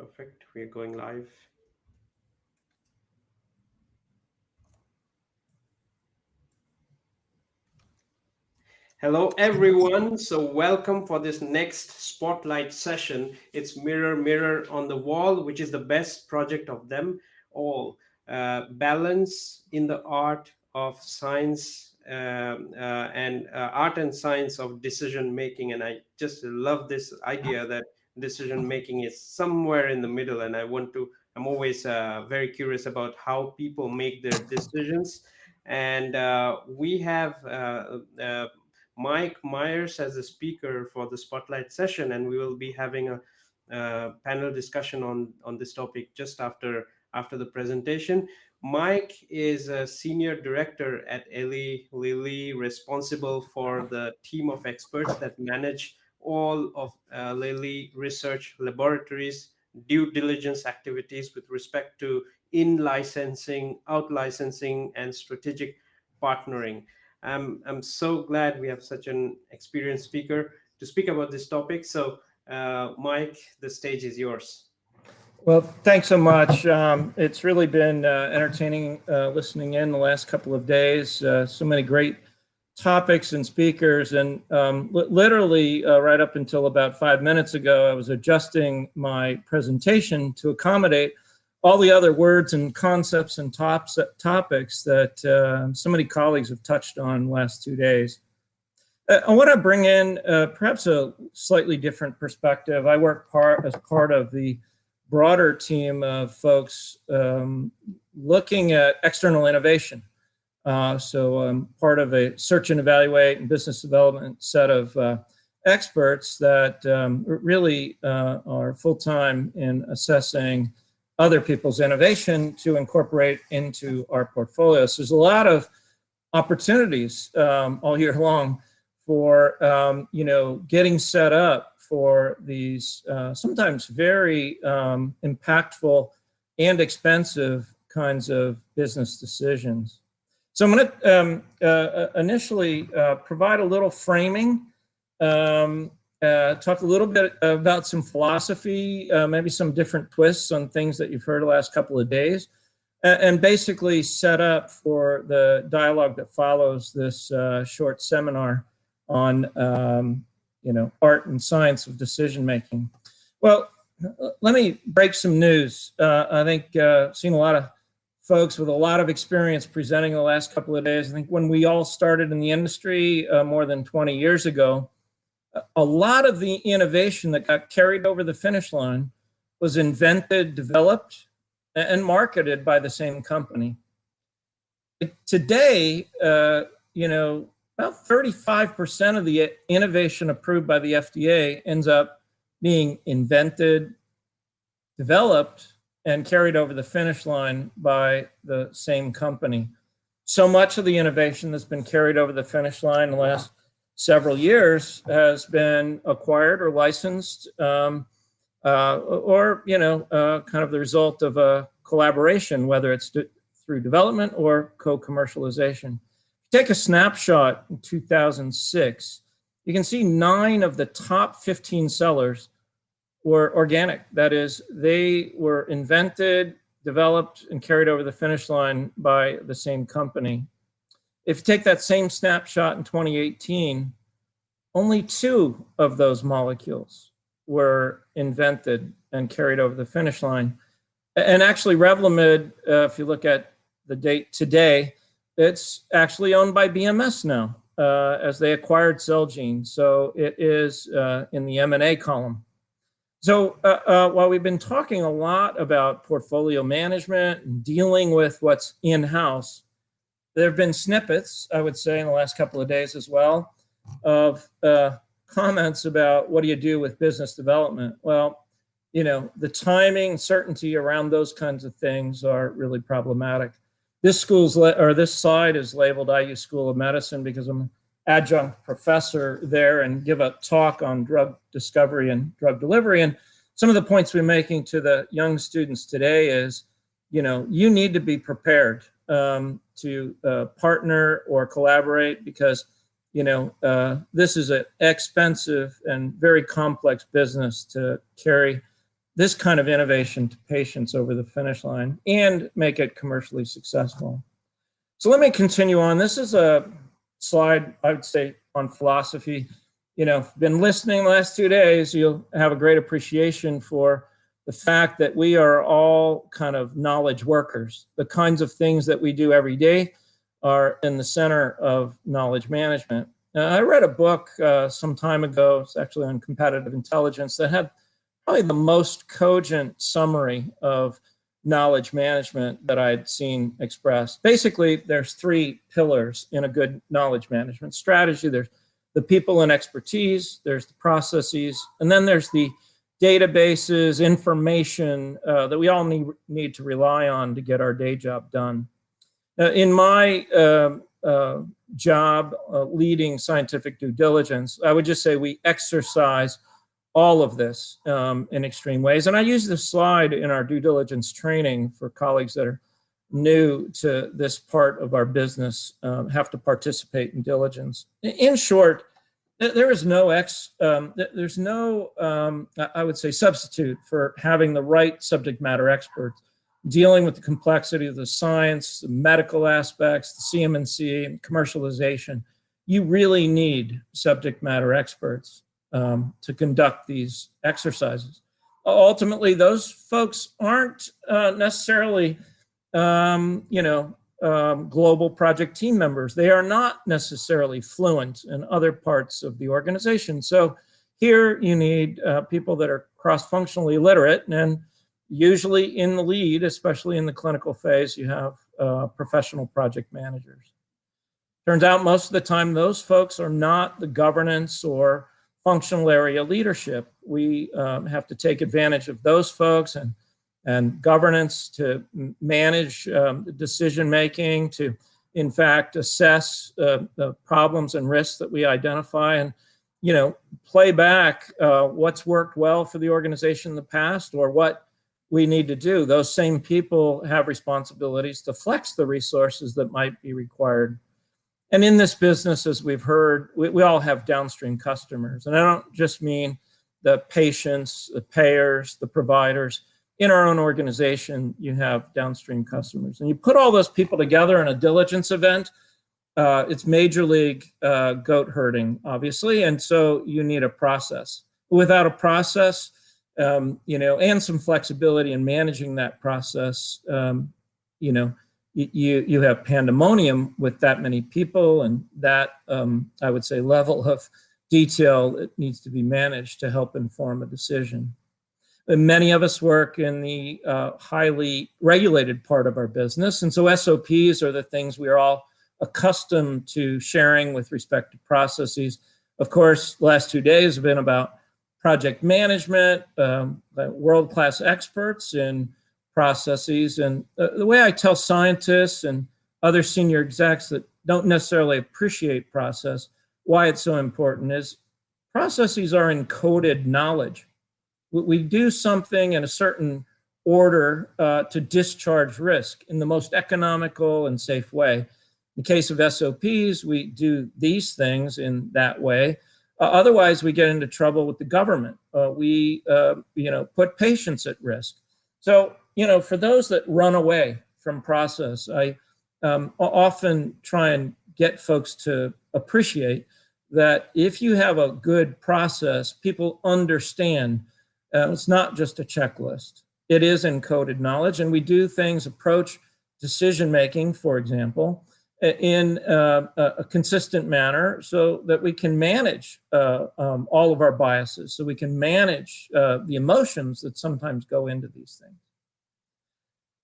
Perfect. We're going live. Hello, everyone. So, welcome for this next spotlight session. It's Mirror, Mirror on the Wall, which is the best project of them all. Balance in the art of science and art and science of decision making. And I just love this idea that decision making is somewhere in the middle. And I'm always very curious about how people make their decisions. And we have Mike Myers as a speaker for the spotlight session, and we will be having a panel discussion on this topic just after the presentation. Mike is a senior director at Eli Lilly, responsible for the team of experts that manage all of Lilly research laboratories due diligence activities with respect to in licensing, out licensing, and strategic partnering. I'm so glad we have such an experienced speaker to speak about this topic. So, Mike, the stage is yours. Well, thanks so much. It's really been entertaining listening in the last couple of days. So many great topics and speakers. And literally right up until about 5 minutes ago, I was adjusting my presentation to accommodate all the other words and concepts and topics that so many colleagues have touched on the last 2 days. I want to bring in perhaps a slightly different perspective. I work as part of the broader team of folks looking at external innovation. So I'm part of a search and evaluate and business development set of experts that really are full-time in assessing other people's innovation to incorporate into our portfolio. So there's a lot of opportunities all year long for getting set up for these sometimes very impactful and expensive kinds of business decisions. So I'm going to initially provide a little framing, talk a little bit about some philosophy, maybe some different twists on things that you've heard the last couple of days, and basically set up for the dialogue that follows this short seminar on art and science of decision making. Well, let me break some news. I think seen a lot of folks with a lot of experience presenting the last couple of days. I think when we all started in the industry more than 20 years ago, a lot of the innovation that got carried over the finish line was invented, developed, and marketed by the same company. Today, about 35% of the innovation approved by the FDA ends up being invented, developed, and carried over the finish line by the same company. So much of the innovation that's been carried over the finish line in the last several years has been acquired or licensed, or kind of the result of a collaboration, whether it's through development or co-commercialization. Take a snapshot in 2006. You can see 9 of the top 15 sellers were organic. That is, they were invented, developed, and carried over the finish line by the same company. If you take that same snapshot in 2018, only 2 of those molecules were invented and carried over the finish line. And actually, Revlimid, if you look at the date today, it's actually owned by BMS now, as they acquired Celgene. So it is in the M&A column. So while we've been talking a lot about portfolio management and dealing with what's in-house, there have been snippets, I would say, in the last couple of days as well, of comments about what do you do with business development? Well, the timing, certainty around those kinds of things are really problematic. This slide is labeled IU School of Medicine because I'm an adjunct professor there and give a talk on drug discovery and drug delivery. And some of the points we're making to the young students today is, you need to be prepared to partner or collaborate because, this is an expensive and very complex business to carry this kind of innovation to patients over the finish line and make it commercially successful. So let me continue on. This is a slide, I would say, on philosophy. You know, if you've been listening the last 2 days, you'll have a great appreciation for the fact that we are all kind of knowledge workers. The kinds of things that we do every day are in the center of knowledge management. I read a book some time ago, it's actually on competitive intelligence, that had probably the most cogent summary of knowledge management that I'd seen expressed. Basically, there's 3 pillars in a good knowledge management strategy. There's the people and expertise, there's the processes, and then there's the databases, information that we all need to rely on to get our day job done. In my job leading scientific due diligence, I would just say we exercise all of this in extreme ways. And I use this slide in our due diligence training for colleagues that are new to this part of our business, have to participate in diligence. In short, there is no I would say, substitute for having the right subject matter experts dealing with the complexity of the science, the medical aspects, the CMC, and commercialization. You really need subject matter experts to conduct these exercises. Ultimately, those folks aren't necessarily, global project team members. They are not necessarily fluent in other parts of the organization. So here you need people that are cross-functionally literate, and usually in the lead, especially in the clinical phase, you have professional project managers. Turns out most of the time those folks are not the governance or functional area leadership. We have to take advantage of those folks and governance to manage decision making, to in fact assess the problems and risks that we identify, and play back what's worked well for the organization in the past or what we need to do. Those same people have responsibilities to flex the resources that might be required. And in this business, as we've heard, we all have downstream customers. And I don't just mean the patients, the payers, the providers. In our own organization, you have downstream customers. And you put all those people together in a diligence event, it's major league goat herding, obviously. And so you need a process. Without a process, and some flexibility in managing that process, you have pandemonium with that many people, and that, I would say, level of detail that needs to be managed to help inform a decision. And many of us work in the highly regulated part of our business, and so SOPs are the things we are all accustomed to sharing with respect to processes. Of course, the last 2 days have been about project management, world-class experts in processes. And the way I tell scientists and other senior execs that don't necessarily appreciate process, why it's so important is processes are encoded knowledge. We do something in a certain order to discharge risk in the most economical and safe way. In the case of SOPs, we do these things in that way. Otherwise, we get into trouble with the government. We put patients at risk. So, for those that run away from process, I often try and get folks to appreciate that if you have a good process, people understand it's not just a checklist. It is encoded knowledge, and we do things, approach decision-making, for example, in a consistent manner so that we can manage all of our biases, so we can manage the emotions that sometimes go into these things.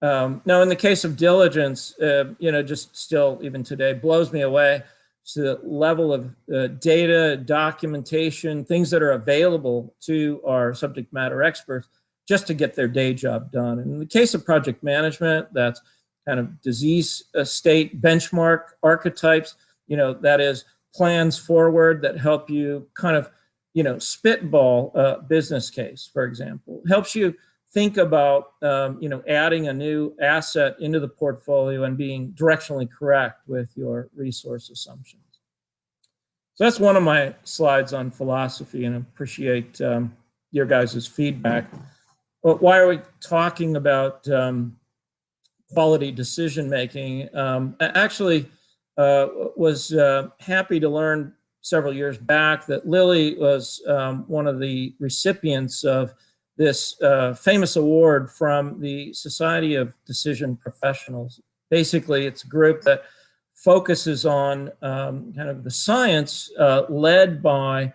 Now, in the case of diligence, just still even today blows me away. It's the level of data, documentation, things that are available to our subject matter experts just to get their day job done. And in the case of project management, that's kind of disease state benchmark archetypes, that is plans forward that help you kind of, spitball a business case, for example. Helps you think about, adding a new asset into the portfolio and being directionally correct with your resource assumptions. So that's one of my slides on philosophy, and I appreciate your guys' feedback. Well, why are we talking about quality decision making? Actually, was happy to learn several years back that Lilly was one of the recipients of this famous award from the Society of Decision Professionals. Basically, it's a group that focuses on kind of the science led by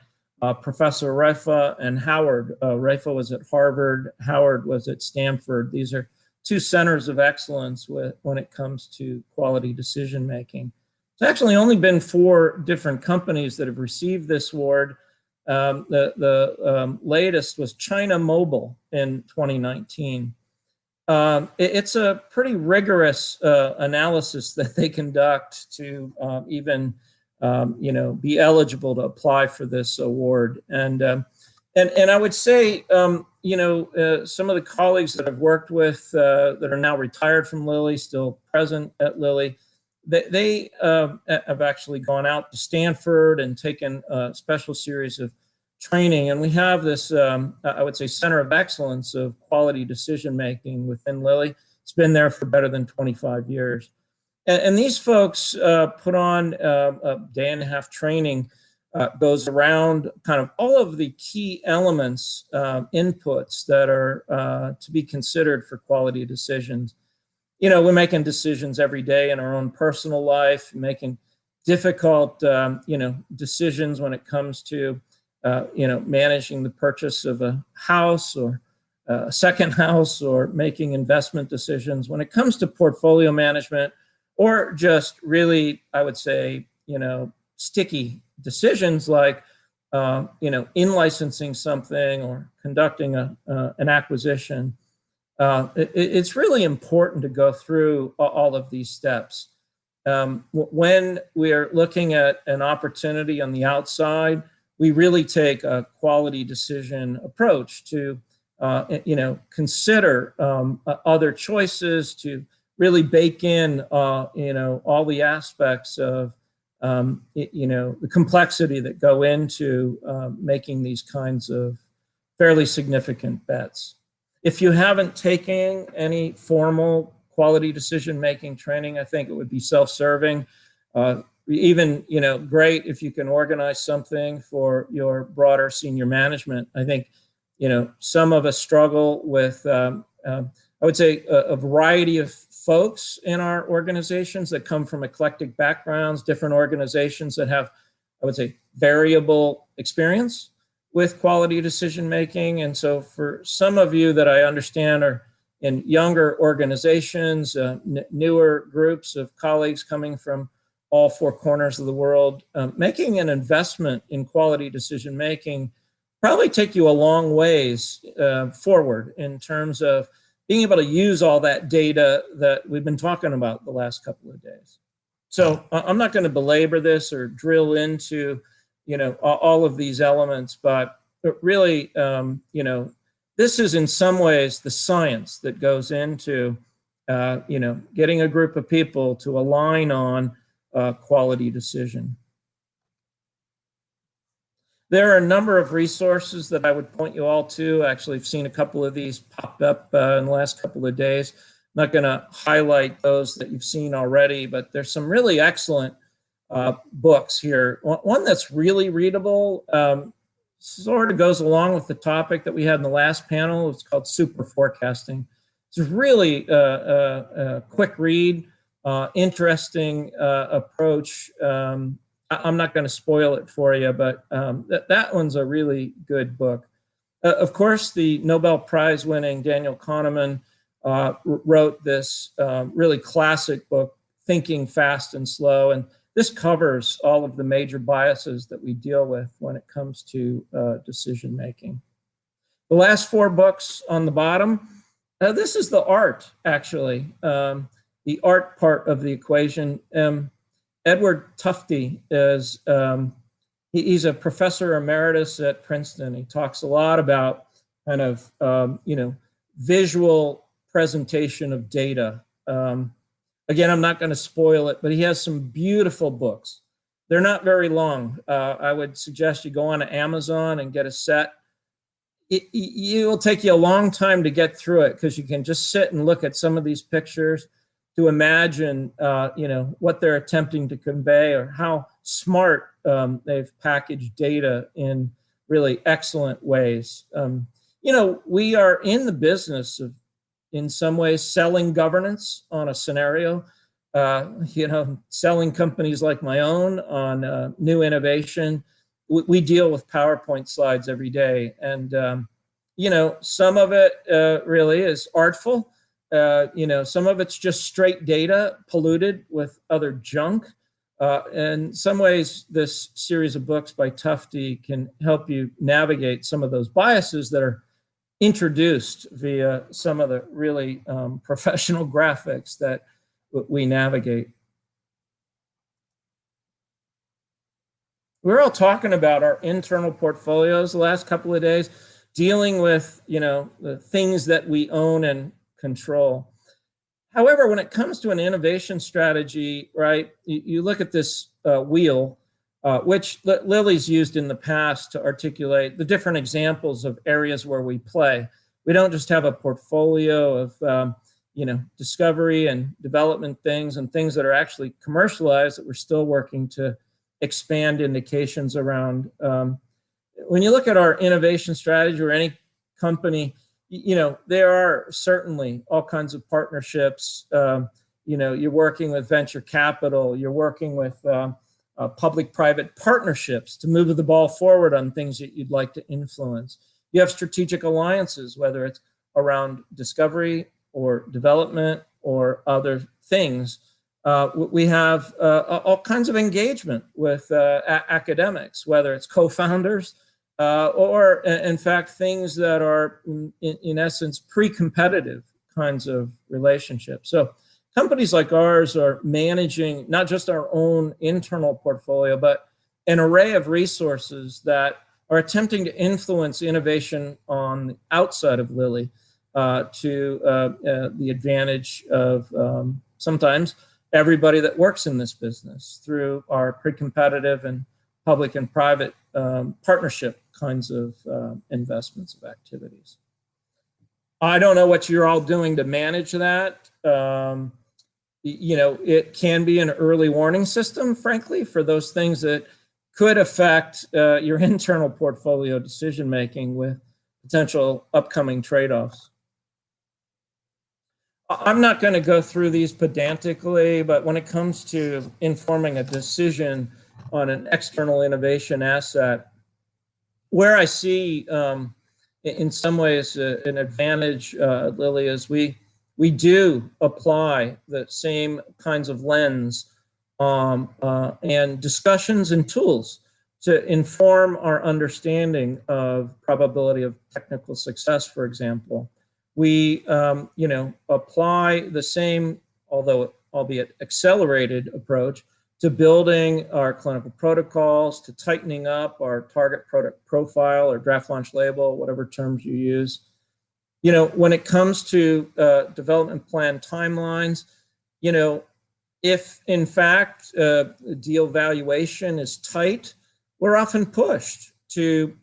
Professor Reifa and Howard. Reifa was at Harvard, Howard was at Stanford. These are two centers of excellence when it comes to quality decision making. There's actually only been 4 different companies that have received this award. The latest was China Mobile in 2019. It's a pretty rigorous analysis that they conduct to even be eligible to apply for this award. And I would say, some of the colleagues that I've worked with that are now retired from Lilly, still present at Lilly, they have actually gone out to Stanford and taken a special series of training. And we have this, I would say, center of excellence of quality decision-making within Lilly. It's been there for better than 25 years. And these folks put on a day-and-a-half training, goes around kind of all of the key elements, inputs that are to be considered for quality decisions. We're making decisions every day in our own personal life, making difficult, decisions when it comes to, managing the purchase of a house or a second house, or making investment decisions. When it comes to portfolio management, or just really, I would say, sticky decisions like, in licensing something or conducting an acquisition, it's really important to go through all of these steps. When we're looking at an opportunity on the outside, we really take a quality decision approach to, consider other choices, to really bake in, all the aspects of, the complexity that go into making these kinds of fairly significant bets. If you haven't taken any formal quality decision-making training, I think it would be self-serving. Even, great if you can organize something for your broader senior management. I think, some of us struggle with, I would say, a variety of folks in our organizations that come from eclectic backgrounds, different organizations that have, I would say, variable experience with quality decision making. And so for some of you that I understand are in younger organizations, newer groups of colleagues coming from all 4 corners of the world, making an investment in quality decision making probably take you a long ways forward in terms of being able to use all that data that we've been talking about the last couple of days. So I'm not going to belabor this or drill into, all of these elements, but really, this is in some ways the science that goes into, getting a group of people to align on quality decision. There are a number of resources that I would point you all to. Actually, I've seen a couple of these pop up in the last couple of days. I'm not going to highlight those that you've seen already, but there's some really excellent books here. One that's really readable, sort of goes along with the topic that we had in the last panel. It's called Super Forecasting. It's really a quick read, interesting approach. I'm not going to spoil it for you, but that one's a really good book. Of course, the Nobel Prize winning Daniel Kahneman wrote this really classic book, Thinking Fast and Slow. And this covers all of the major biases that we deal with when it comes to decision making. The last 4 books on the bottom, this is the art, actually, the art part of the equation. Edward Tufte is, he's a professor emeritus at Princeton. He talks a lot about kind of, visual presentation of data. Again, I'm not going to spoil it, but he has some beautiful books. They're not very long. I would suggest you go on to Amazon and get a set. it will take you a long time to get through it, because you can just sit and look at some of these pictures to imagine, what they're attempting to convey, or how smart they've packaged data in really excellent ways. We are in the business of, in some ways, selling governance on a scenario. Selling companies like my own on new innovation. We deal with PowerPoint slides every day, and some of it really is artful. Some of it's just straight data polluted with other junk. In some ways, this series of books by Tufte can help you navigate some of those biases that are introduced via some of the really professional graphics that we navigate. We're all talking about our internal portfolios the last couple of days, dealing with, the things that we own and control. However, when it comes to an innovation strategy, right, you look at this wheel, which Lilly's used in the past to articulate the different examples of areas where we play. We don't just have a portfolio of, discovery and development things and things that are actually commercialized that we're still working to expand indications around. When you look at our innovation strategy or any company, there are certainly all kinds of partnerships. You're working with venture capital, you're working with public-private partnerships to move the ball forward on things that you'd like to influence. You have strategic alliances, whether it's around discovery or development or other things. We have all kinds of engagement with academics, whether it's co-founders or, in fact, things that are, in essence, pre-competitive kinds of relationships. So companies like ours are managing not just our own internal portfolio, but an array of resources that are attempting to influence innovation on the outside of Lilly to the advantage of sometimes everybody that works in this business through our pre-competitive and public and private partnership kinds of investments of activities. I don't know what you're all doing to manage that. It can be an early warning system, frankly, for those things that could affect your internal portfolio decision-making with potential upcoming trade-offs. I'm not going to go through these pedantically, but when it comes to informing a decision on an external innovation asset, where I see in some ways an advantage, Lilly, is we do apply the same kinds of lens and discussions and tools to inform our understanding of probability of technical success, for example. We, apply the same, although albeit accelerated approach to building our clinical protocols, to tightening up our target product profile or draft launch label, whatever terms you use. When it comes to development plan timelines, if in fact deal valuation is tight, we're often pushed to,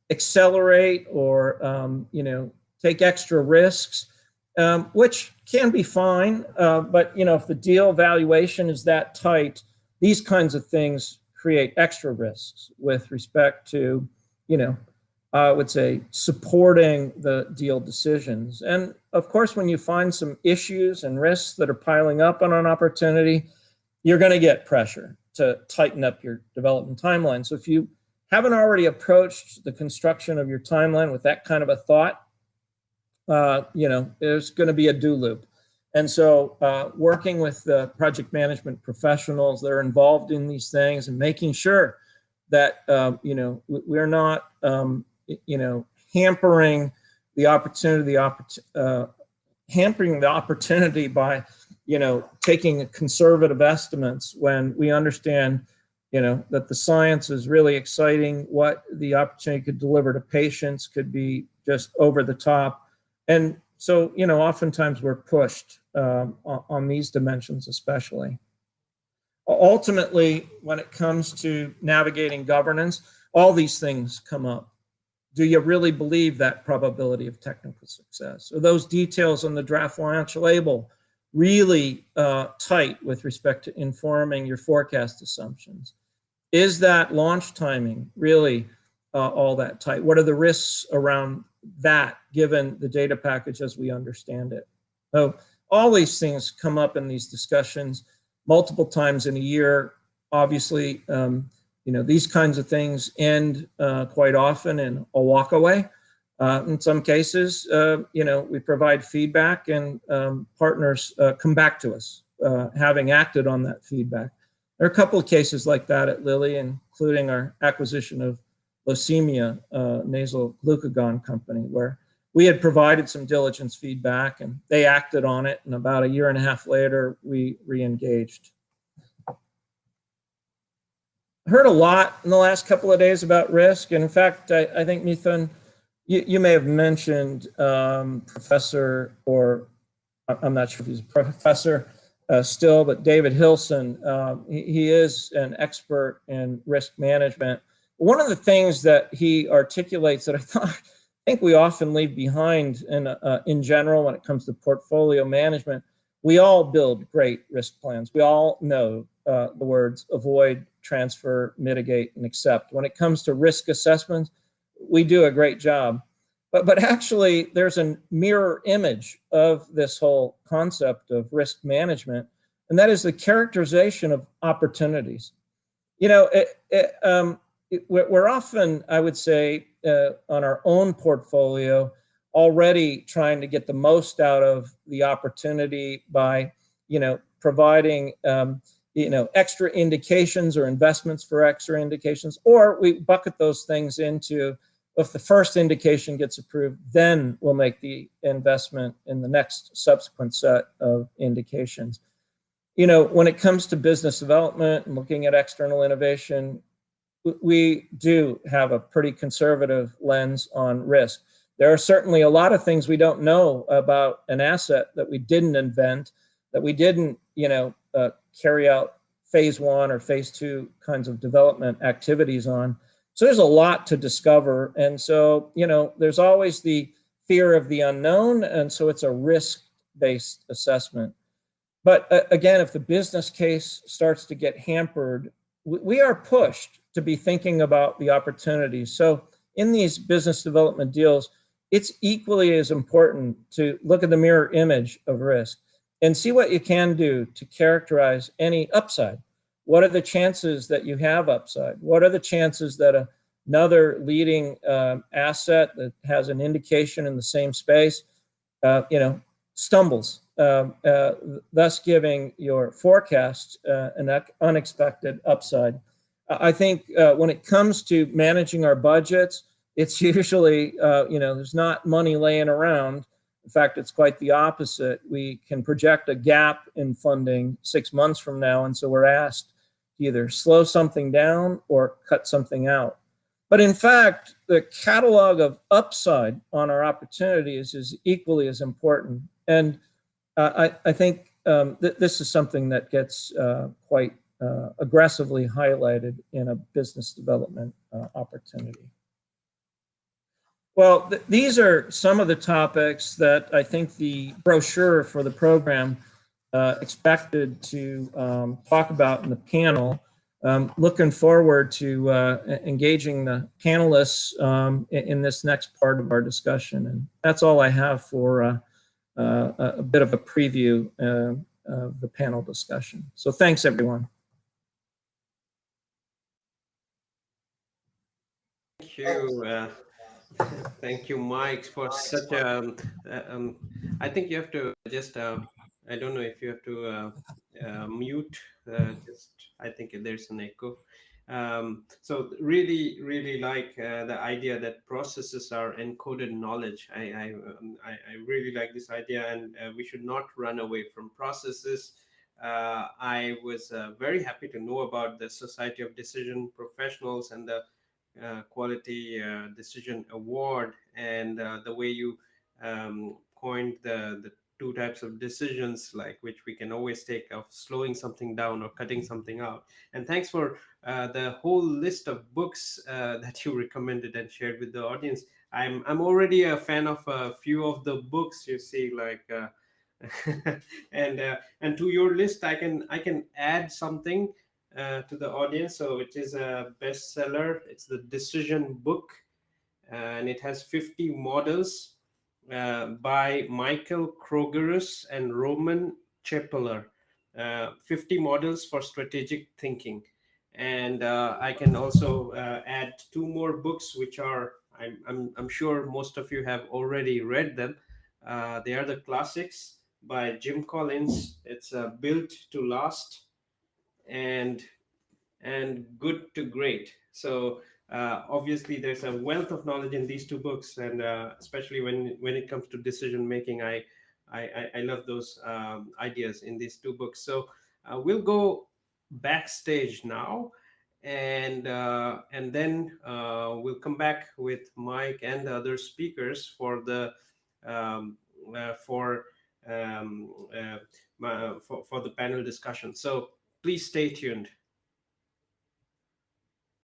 accelerate or, take extra risks, which can be fine. But, if the deal valuation is that tight, these kinds of things create extra risks with respect to, I would say, supporting the deal decisions. And of course, when you find some issues and risks that are piling up on an opportunity, you're going to get pressure to tighten up your development timeline. So if you haven't already approached the construction of your timeline with that kind of a thought, there's going to be a do loop. And so working with the project management professionals that are involved in these things and making sure that, we're not, hampering the opportunity by, taking conservative estimates when we understand, that the science is really exciting, what the opportunity could deliver to patients could be just over the top. And so, oftentimes we're pushed on these dimensions, especially. Ultimately, when it comes to navigating governance, all these things come up. do you really believe that probability of technical success? Are those details on the draft launch label really tight with respect to informing your forecast assumptions? Is that launch timing really all that tight? What are the risks around that given the data package as we understand it? So all these things come up in these discussions multiple times in a year. Obviously, these kinds of things end quite often in a walk away. In some cases, we provide feedback and partners come back to us, having acted on that feedback. There are a couple of cases like that at Lilly, including our acquisition of Leucemia Nasal Glucagon Company, where we had provided some diligence feedback and they acted on it. And about a year and a half later, we re-engaged. I heard a lot in the last couple of days about risk. And in fact, I think, Mithun, you may have mentioned Professor, or I'm not sure if he's a professor still, but David Hilson. He is an expert in risk management. One of the things that he articulates that I think we often leave behind in general when it comes to portfolio management, we all build great risk plans. We all know the words avoid, transfer, mitigate, and accept. When it comes to risk assessments, we do a great job. But actually, there's a mirror image of this whole concept of risk management, and that is the characterization of opportunities. We're often, I would say, on our own portfolio, already trying to get the most out of the opportunity by, providing, extra indications or investments for extra indications, or we bucket those things into, if the first indication gets approved, then we'll make the investment in the next subsequent set of indications. When it comes to business development and looking at external innovation, we do have a pretty conservative lens on risk. There are certainly a lot of things we don't know about an asset that we didn't invent, that we didn't, carry out phase 1 or phase 2 kinds of development activities on. So there's a lot to discover. And so, there's always the fear of the unknown. And so it's a risk-based assessment. But again, if the business case starts to get hampered, we are pushed to be thinking about the opportunities. So in these business development deals, it's equally as important to look at the mirror image of risk and see what you can do to characterize any upside. What are the chances that you have upside? What are the chances that another leading asset that has an indication in the same space, stumbles, thus giving your forecast an unexpected upside? I think when it comes to managing our budgets, it's usually, there's not money laying around. In fact, it's quite the opposite. We can project a gap in funding 6 months from now, and so we're asked to either slow something down or cut something out. But in fact, the catalog of upside on our opportunities is equally as important. And I think this is something that gets quite aggressively highlighted in a business development opportunity. Well, these are some of the topics that I think the brochure for the program expected to talk about in the panel. Looking forward to engaging the panelists in this next part of our discussion. And that's all I have for a bit of a preview of the panel discussion. So thanks, everyone. Thank you. Thank you, Mike, for such a. I think you have to just. I don't know if you have to mute. I think there's an echo. So really like the idea that processes are encoded knowledge. I really like this idea, and we should not run away from processes. I was very happy to know about the Society of Decision Professionals and the Quality Decision Award, and the way you coined the two types of decisions, like which we can always take, of slowing something down or cutting something out. And thanks for the whole list of books that you recommended and shared with the audience. I'm already a fan of a few of the books, you see, like and to your list, I can add something to the audience. So it is a bestseller. It's the Decision Book, and it has 50 models by Michael Krogerus and Roman Chepeler. 50 models for strategic thinking. And I can also add two more books, which are, I'm sure most of you have already read them. They are the classics by Jim Collins. It's Built to Last and Good to Great. So obviously there's a wealth of knowledge in these two books, and especially when it comes to decision making, I love those ideas in these two books. So we'll go backstage now, and then we'll come back with Mike and the other speakers for the um, for for the panel discussion. So please stay tuned.